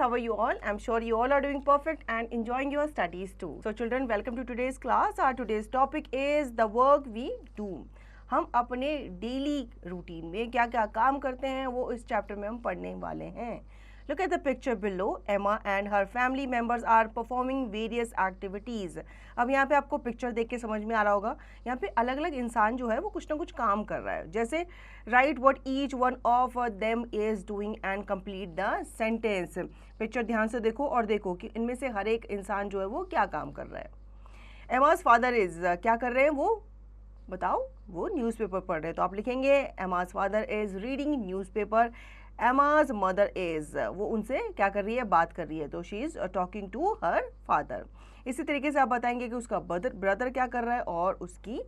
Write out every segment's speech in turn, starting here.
how are you all? I'm sure you all are doing perfect and enjoying your studies too. So children, welcome to today's class. Our today's topic is the work we do. हम अपने daily routine में क्या क्या काम करते हैं वो इस चैप्टर में हम पढ़ने वाले हैं. Look at the picture below. Emma and her family members are performing various activities. अब यहाँ पे आपको पिक्चर देख के समझ में आ रहा होगा, यहाँ पे अलग अलग इंसान जो है वो कुछ ना कुछ काम कर रहा है. जैसे write what each one of them is doing and complete the sentence. Picture ध्यान से देखो और देखो कि इनमें से हर एक इंसान जो है वो क्या काम कर रहा है. Emma's father is क्या कर रहे हैं वो बताओ. वो न्यूज़पेपर पढ़ रहे हैं, तो आप लिखेंगे Emma's father is reading newspaper. Emma's mother is वो उनसे क्या कर रही है, बात कर रही है, तो she is talking to her father. इसी तरीके से आप बताएंगे कि उसका ब्रदर क्या कर रहा है और उसकी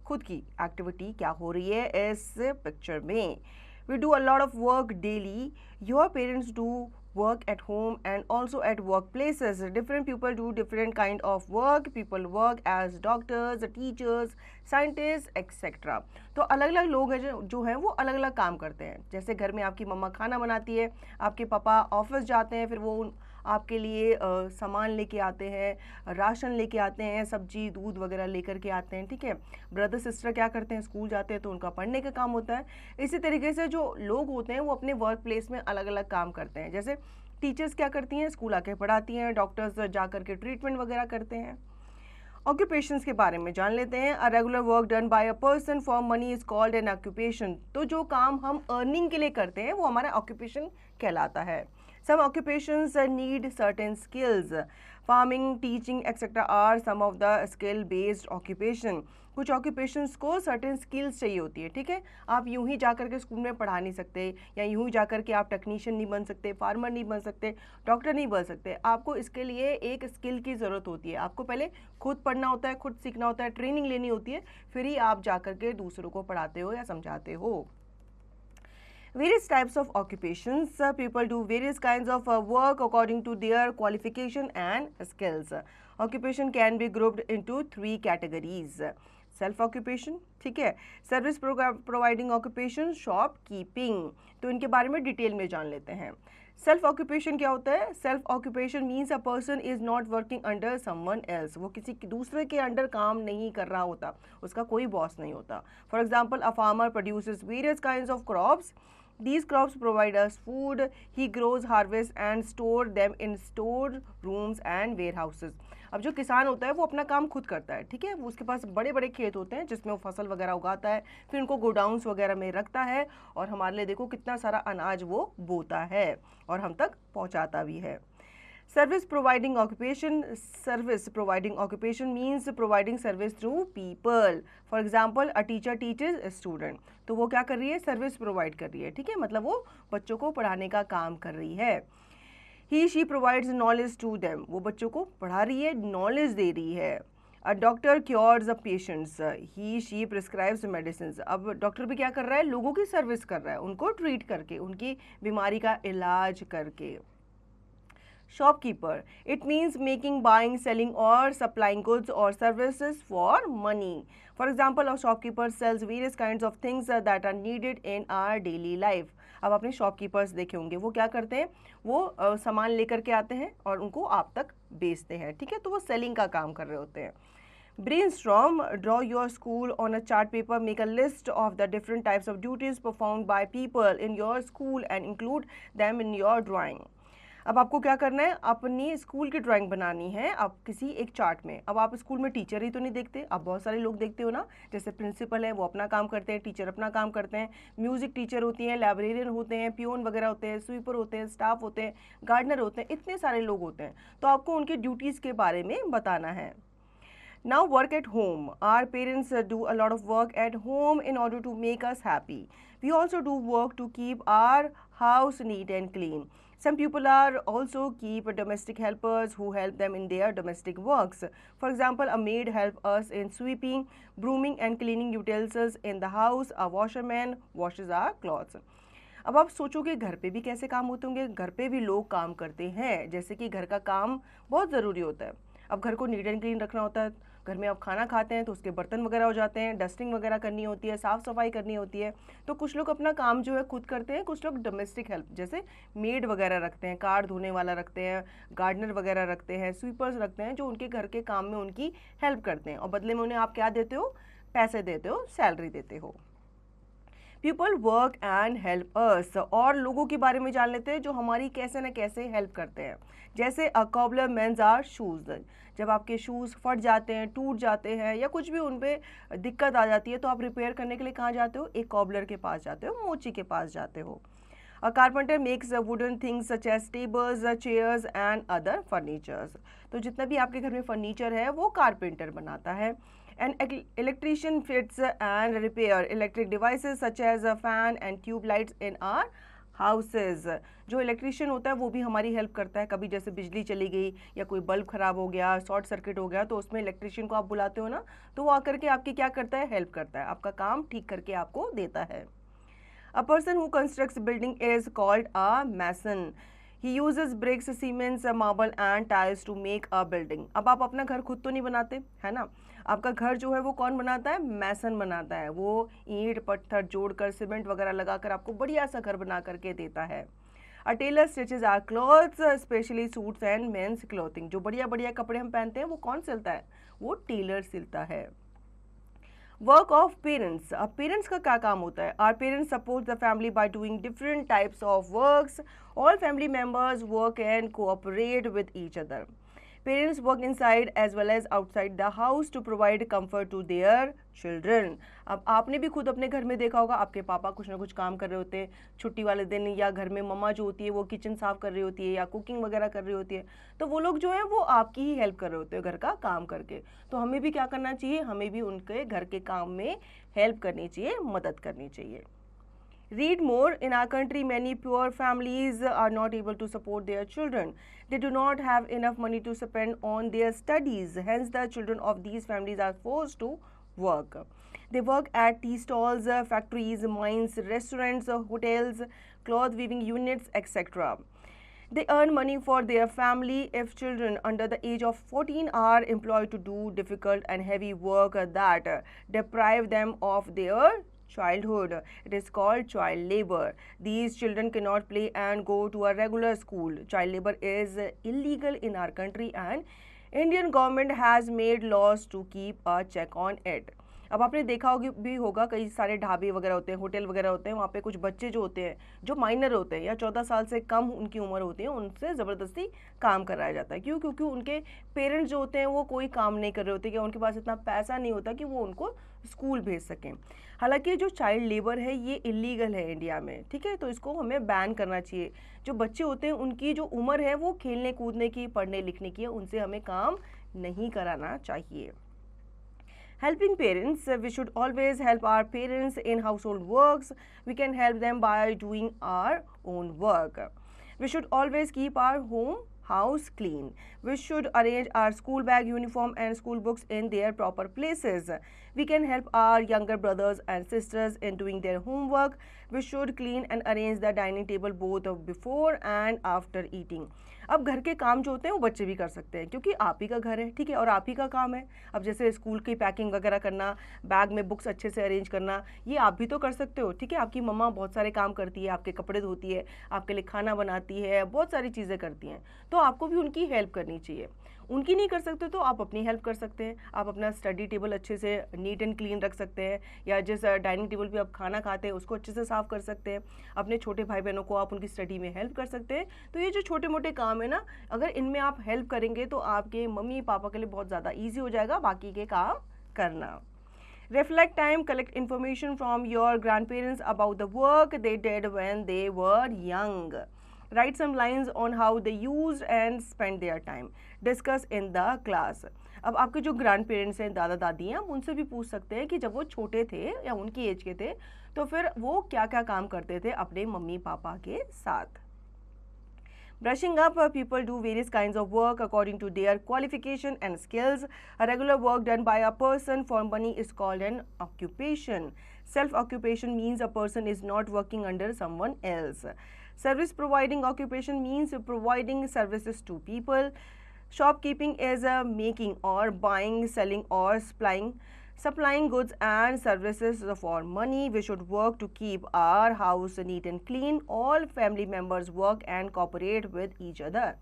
खुद की एक्टिविटी क्या हो रही है इस पिक्चर में. We do a lot of work daily. Your parents do work at home and also at workplaces. Different people do different kind of work. People work as doctors, teachers, scientists, etc. तो अलग अलग लोग हैं जो हैं वो अलग अलग काम करते हैं. जैसे घर में आपकी मम्मा खाना बनाती है, आपके पापा ऑफिस जाते हैं, फिर वो आपके लिए सामान लेके आते हैं, राशन लेके आते हैं, सब्जी दूध वगैरह लेकर के आते हैं. ठीक है. ब्रदर सिस्टर क्या करते हैं, स्कूल जाते हैं, तो उनका पढ़ने का काम होता है. इसी तरीके से जो लोग होते हैं वो अपने वर्क प्लेस में अलग अलग काम करते हैं. जैसे टीचर्स क्या करती हैं, स्कूल आके पढ़ाती हैं, डॉक्टर्स जा कर के ट्रीटमेंट वगैरह करते हैं. ऑक्यूपेशंस के बारे में जान लेते हैं. A regular work done by a person for money is called an occupation. तो जो काम हम अर्निंग के लिए करते हैं वो हमारा ऑक्यूपेशन कहलाता है. Some occupations need certain skills. Farming, teaching, etc. are some of the skill-based occupation. कुछ occupations को certain skills चाहिए होती है. ठीक है. आप यूं ही जाकर के स्कूल में पढ़ा नहीं सकते, या यूं ही जाकर के आप टेक्नीशियन नहीं बन सकते, फार्मर नहीं बन सकते, डॉक्टर नहीं बन सकते. आपको इसके लिए एक स्किल की ज़रूरत होती है. आपको पहले खुद पढ़ना होता है, खुद सीखना होता है, ट्रेनिंग लेनी होती है, फिर ही आप जाकर के दूसरों को पढ़ाते हो या समझाते हो. Various types of occupations. People do various kinds of work according to their qualification and skills. Occupation can be grouped into 3 categories. Self occupation, ठीक है, service providing occupation, shop keeping. तो इनके बारे में डिटेल में जान लेते हैं. सेल्फ ऑक्यूपेशन क्या होता है. Self occupation means a person is not working under someone else. वो किसी दूसरे के अंडर काम नहीं कर रहा होता, उसका कोई बॉस नहीं होता. For example, a farmer produces various kinds of crops. These crops provide us food. He grows, harvests and store them in store rooms and warehouses. अब जो किसान होता है वो अपना काम खुद करता है. ठीक है. वो उसके पास बड़े बड़े खेत होते हैं जिसमें वो फसल वगैरह उगाता है, फिर उनको गोडाउन्स वगैरह में रखता है और हमारे लिए देखो कितना सारा अनाज वो बोता है और हम तक पहुंचाता भी है. Service providing occupation. Service providing occupation means providing service through people. For example, a teacher teaches a student. तो वो क्या कर रही है, सर्विस प्रोवाइड कर रही है. ठीक है. मतलब वो बच्चों को पढ़ाने का काम कर रही है. He she provides knowledge to them. वो बच्चों को पढ़ा रही है, नॉलेज दे रही है. A doctor cures a patients. He she prescribes medicines. अब डॉक्टर भी क्या कर रहा है, लोगों की सर्विस कर रहा है, उनको ट्रीट करके, उनकी बीमारी का इलाज करके. Shopkeeper. It means making, buying, selling or supplying goods or services for money. For example, a shopkeeper sells various kinds of things that are needed in our daily life. अब आपने शॉपकीपर्स देखे होंगे, वो क्या करते हैं, वो सामान लेकर के आते हैं और उनको आप तक बेचते हैं. ठीक है. तो वो सेलिंग का काम कर रहे होते हैं. Brainstorm. Draw your school on a chart paper. Make a list of the different types of duties performed by people in your school and include them in your drawing. अब आपको क्या करना है, अपनी स्कूल की ड्राइंग बनानी है आप किसी एक चार्ट में. अब आप स्कूल में टीचर ही तो नहीं देखते, आप बहुत सारे लोग देखते हो ना. जैसे प्रिंसिपल है वो अपना काम करते हैं, टीचर अपना काम करते हैं, म्यूजिक टीचर होती हैं, लाइब्रेरियन होते हैं, पियोन वगैरह होते हैं, स्वीपर होते हैं, स्टाफ होते हैं, गार्डनर होते हैं, इतने सारे लोग होते हैं. तो आपको उनकी ड्यूटीज़ के बारे में बताना है. Now work at home. Our parents do a lot of work at home in order to make us happy. We also do work to keep our house neat and clean. Some people are also keep domestic helpers who help them in their domestic works. For example, a maid helps us in sweeping, brooming and cleaning utensils in the house. A washerman washes our clothes. अब आप सोचो कि घर पे भी कैसे काम होते होंगे. घर पे भी लोग काम करते हैं, जैसे कि घर का काम बहुत ज़रूरी होता है. अब घर को नीट एंड क्लीन रखना होता है, घर में आप खाना खाते हैं तो उसके बर्तन वगैरह हो जाते हैं, डस्टिंग वगैरह करनी होती है, साफ़ सफाई करनी होती है। तो कुछ लोग अपना काम जो है खुद करते हैं, कुछ लोग डोमेस्टिक हेल्प जैसे मेड वगैरह रखते हैं, कार धोने वाला रखते हैं, गार्डनर वगैरह रखते हैं, स्वीपर्स रखते हैं, जो उनके घर के काम में उनकी हेल्प करते हैं और बदले में उन्हें आप क्या देते हो, पैसे देते हो, सैलरी देते हो। People work and help us, और लोगों के बारे में जान लेते हैं जो हमारी कैसे न कैसे हेल्प करते हैं। जैसे अ कॉबलर मेंस आर शूज़, जब आपके शूज़ फट जाते हैं, टूट जाते हैं या कुछ भी उन पर दिक्कत आ जाती है तो आप रिपेयर करने के लिए कहाँ जाते हो, एक कॉबलर के पास जाते हो, मोची के पास जाते हो। A carpenter makes wooden things such as tables, chairs and other furnitures, तो जितना भी आपके घर में फर्नीचर है वो कारपेंटर बनाता है। An electrician fits and repair electric devices such as a fan and tube lights in our houses. जो इलेक्ट्रीशियन होता है वो भी हमारी हेल्प करता है। कभी जैसे बिजली चली गई या कोई बल्ब खराब हो गया, शॉर्ट सर्किट हो गया, तो उसमें इलेक्ट्रीशियन को आप बुलाते हो ना, तो वो आकर के आपकी क्या करता है, हेल्प करता है, आपका काम ठीक करके आपको देता है। A person who constructs building is called a mason. He uses bricks, cements, marble and tiles to make a building. अब आप अपना घर खुद तो नहीं बनाते, है ना, आपका घर जो है वो कौन बनाता है, मैसन बनाता है। वो ईंट पत्थर जोड़कर, सीमेंट वगैरह लगाकर आपको बढ़िया सा घर बना करके देता है। A tailor stitches our clothes, especially suits and men's clothing. जो बढ़िया बढ़िया कपड़े हम पहनते हैं वो कौन सिलता है, वो टेलर सिलता है। वर्क ऑफ पेरेंट्स, अब पेरेंट्स का क्या काम होता है, our parents support the family by doing different types of works, all family members work and cooperate with each other. Parents work inside as well as outside the house to provide comfort to their children. अब आपने भी खुद अपने घर में देखा होगा, आपके पापा कुछ ना कुछ काम कर रहे होते हैं छुट्टी वाले दिन, या घर में मम्मा जो होती है वो किचन साफ कर रही होती है या कुकिंग वगैरह कर रही होती है, तो वो लोग जो है वो आपकी ही हेल्प कर रहे होते हैं घर का काम करके। तो हमें भी क्या करना चाहिए, हमें भी उनके घर के काम में हेल्प करनी चाहिए, मदद करनी चाहिए। Read more. In our country, many poor families are not able to support their children. They do not have enough money to spend on their studies. Hence, the children of these families are forced to work. They work at tea stalls, factories, mines, restaurants, hotels, cloth weaving units, etc. They earn money for their family. If children under the age of 14 are employed to do difficult and heavy work that deprive them of their childhood, it is called child labor. These children cannot play and go to a regular school. Child labor is illegal in our country and Indian government has made laws to keep a check on it. अब आपने देखा भी होगा कई सारे ढाबे वगैरह होते हैं, होटल वगैरह होते हैं, वहाँ पे कुछ बच्चे जो होते हैं, जो माइनर होते हैं या 14 साल से कम उनकी उम्र होती है, उनसे ज़बरदस्ती काम कराया जाता है। क्यों? क्योंकि उनके पेरेंट्स जो होते हैं वो कोई काम नहीं कर रहे होते, या उनके पास इतना पैसा नहीं होता कि वो उनको स्कूल भेज सकें। हालांकि जो चाइल्ड लेबर है ये इलीगल है इंडिया में, ठीक है, तो इसको हमें बैन करना चाहिए। जो बच्चे होते हैं उनकी जो उम्र है वो खेलने कूदने की, पढ़ने लिखने की है, उनसे हमें काम नहीं कराना चाहिए। Helping parents, we should always help our parents in household works. We can help them by doing our own work. We should always keep our house clean. We should arrange our school bag, uniform and school books in their proper places. We can help our younger brothers and sisters in doing their homework. We should clean and arrange the dining table both before and after eating. अब घर के काम जो होते हैं वो बच्चे भी कर सकते हैं क्योंकि आप ही का घर है, ठीक है, और आप ही का काम है। अब जैसे स्कूल की पैकिंग वगैरह करना, बैग में बुक्स अच्छे से अरेंज करना, ये आप भी तो कर सकते हो, ठीक है। आपकी मम्मा बहुत सारे काम करती है, आपके कपड़े धोती है, आपके लिए खाना बनाती है, बहुत सारी चीज़ें करती हैं, तो आपको भी उनकी हेल्प करनी चाहिए। उनकी नहीं कर सकते तो आप अपनी हेल्प कर सकते हैं। आप अपना स्टडी टेबल अच्छे से नीट एंड क्लीन रख सकते हैं, या जिस डाइनिंग टेबल पे आप खाना खाते हैं उसको अच्छे से साफ़ कर सकते हैं। अपने छोटे भाई बहनों को आप उनकी स्टडी में हेल्प कर सकते हैं। तो ये जो छोटे मोटे काम है ना, अगर इनमें आप हेल्प करेंगे तो आपके मम्मी पापा के लिए बहुत ज़्यादा ईजी हो जाएगा बाकी के काम करना। Reflect time, collect information from your grandparents about the work they did when they were young. Write some lines on how they used and spent their time. Discuss in the class. अब आपके जो grand parents हैं, दादा दादी हैं, आप उनसे भी पूछ सकते हैं कि जब वो छोटे थे या उनकी एज के थे तो फिर वो क्या क्या काम करते थे अपने मम्मी पापा के साथ। Brushing up, people do various kinds of work according to their qualification and skills. A regular work done by a person for money is called an occupation. Self-occupation means a person is not working under someone else. Service providing occupation means providing services to people. Shopkeeping is making or buying, selling or supplying goods and services for money. We should work to keep our house neat and clean. All family members work and cooperate with each other.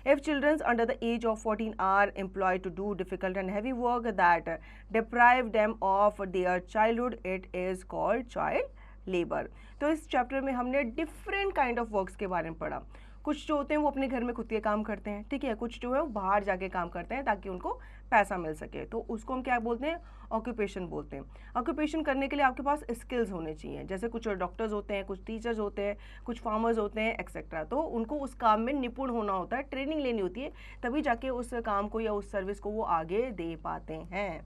If children under the age of 14 are employed to do difficult and heavy work that deprive them of their childhood, it is called child labour. तो इस chapter में हमने different kind of works के बारे में पढ़ा. कुछ जो होते हैं वो अपने घर में खुद के काम करते हैं, ठीक है, कुछ जो है वो बाहर जाके काम करते हैं ताकि उनको पैसा मिल सके, तो उसको हम क्या बोलते हैं, ऑक्यूपेशन बोलते हैं. ऑक्यूपेशन करने के लिए आपके पास स्किल्स होने चाहिए, जैसे कुछ डॉक्टर्स होते हैं, कुछ टीचर्स होते हैं, कुछ फार्मर्स होते हैं, एक्सेट्रा. तो उनको उस काम में निपुण होना होता है, ट्रेनिंग लेनी होती है, तभी जाके उस काम को या उस सर्विस को वो आगे दे पाते हैं.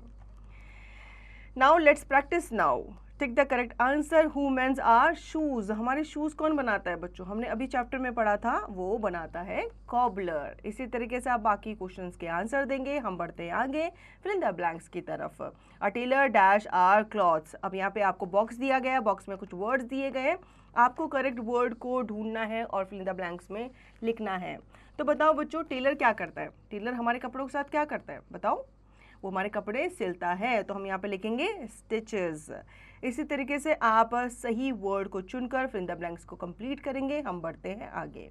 Now let's practise. Now tick the correct answer. Who mends our shoes. हमारे शूज कौन बनाता है बच्चों, हमने अभी चैप्टर में पढ़ा था, वो बनाता है कॉबलर. इसी तरीके से आप बाकी क्वेश्चंस के आंसर देंगे. हम बढ़ते हैं आगे फिल इन द ब्लैंक्स की तरफ. A tailor dash our clothes. अब यहाँ पे आपको बॉक्स दिया गया है, बॉक्स में कुछ वर्ड्स दिए गए हैं, आपको करेक्ट वर्ड को ढूंढना है और फिल इन द ब्लैंक्स में लिखना है. तो बताओ बच्चों, टेलर क्या करता है, टेलर हमारे कपड़ों के साथ क्या करता है, बताओ. वो हमारे कपड़े सिलता है, तो हम यहाँ पे लिखेंगे स्टिचेस. इसी तरीके से आप सही वर्ड को चुनकर फिल इन द ब्लैंक्स को कंप्लीट करेंगे. हम बढ़ते हैं आगे.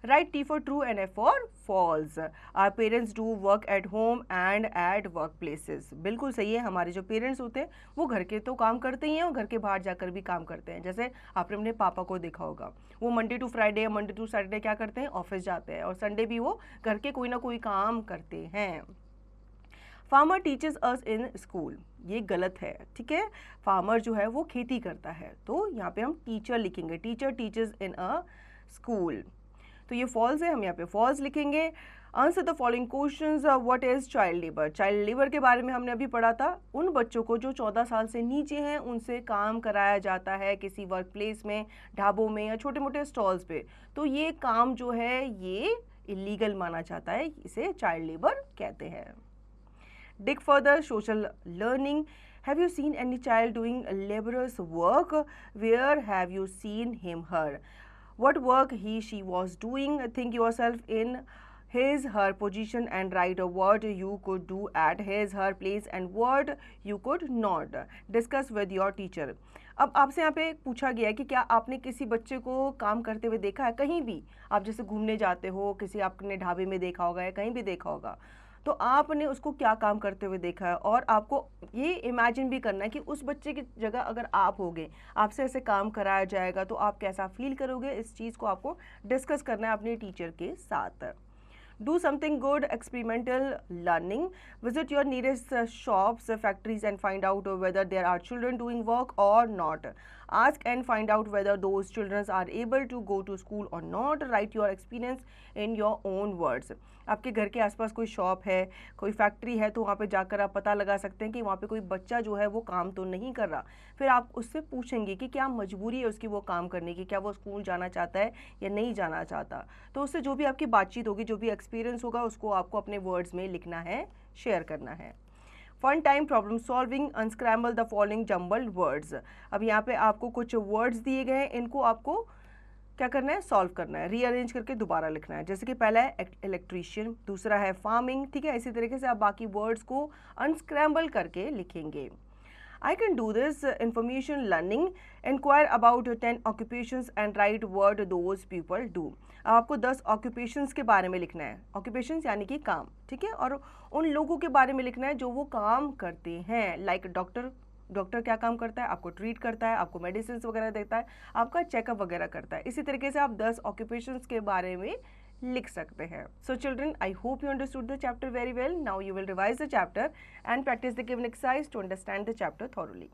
Right T for true and F for false. Our parents do work at home and at work places. बिल्कुल सही है, हमारे जो पेरेंट्स होते हैं वो घर के तो काम करते ही हैं और घर के बाहर जाकर भी काम करते हैं. जैसे आपने अपने पापा को देखा होगा, वो मंडे टू फ्राइडे या मंडे टू सैटरडे क्या करते हैं, ऑफिस जाते हैं, और संडे भी वो घर के कोई ना कोई काम करते हैं. Farmer teachers us in school. ये गलत है, ठीक है. फार्मर जो है वो खेती करता है, तो यहाँ पे हम टीचर लिखेंगे, teacher teachers in a school. तो ये फॉल्स है, हम यहाँ पे फॉल्स लिखेंगे. Answer the following questions. What is child labour. Child labour के बारे में हमने अभी पढ़ा था. उन बच्चों को जो 14 साल से नीचे हैं उनसे काम कराया जाता है किसी वर्क प्लेस में, ढाबों में या छोटे मोटे स्टॉल्स पे. तो ये काम जो है ये इलीगल माना जाता है, इसे चाइल्ड लेबर कहते हैं. Dig further. Social learning. Have you seen any child doing laborious work? Where have you seen him, her? What work he, she was doing? Think yourself in his, her position and write what you could do at his, her place and what you could not. Discuss with your teacher. अब आपसे यहाँ पे पूछा गया है कि क्या आपने किसी बच्चे को काम करते हुए देखा है कहीं भी. आप जैसे घूमने जाते हो, किसी आपने ढाबे में देखा होगा या कहीं भी देखा होगा, तो आपने उसको क्या काम करते हुए देखा है, और आपको ये इमेजिन भी करना है कि उस बच्चे की जगह अगर आप होगे, आपसे ऐसे काम कराया जाएगा तो आप कैसा फील करोगे. इस चीज़ को आपको डिस्कस करना है अपने टीचर के साथ. Do something good. Experimental learning. Visit your nearest shops, factories and find out whether there are children doing work or not. Ask and find out whether those children are able to go to school or not. Write your experience in your own words. आपके घर के आसपास कोई shop है, कोई factory है, तो वहाँ पे जाकर आप पता लगा सकते हैं कि वहाँ पे कोई बच्चा जो है वो काम तो नहीं कर रहा. फिर आप उससे पूछेंगे कि क्या मजबूरी है उसकी वो काम करने की, क्या वो स्कूल जाना चाहता है या नहीं जाना चाहता. तो उससे जो भी आपकी बातचीत होगी, जो भी एक्सपीरियंस होगा, उसको आपको अपने वर्ड्स में लिखना है, शेयर करना है. Fun time problem solving. Unscramble the following jumbled words. अब यहाँ पे आपको कुछ वर्ड्स दिए गए हैं, इनको आपको क्या करना है, सॉल्व करना है, रीअरेंज करके दोबारा लिखना है. जैसे कि पहला है इलेक्ट्रीशियन, दूसरा है फार्मिंग, ठीक है. इसी तरीके से आप बाकी वर्ड्स को अनस्क्रैम्बल करके लिखेंगे. I can do this. Information learning. Inquire about 10 occupations and write what those people do. अब आपको 10 occupations के बारे में लिखना है. occupations यानी कि काम, ठीक है, और उन लोगों के बारे में लिखना है जो वो काम करते हैं. Like doctor. डॉक्टर क्या काम करता है, आपको ट्रीट करता है, आपको मेडिसिन वगैरह देता है, आपका चेकअप वगैरह करता है. इसी तरीके से आप 10 occupations के बारे में लिख सकते हैं. So children, I hope you understood the chapter very well. Now you will revise the chapter and practice the given exercise to understand the chapter thoroughly.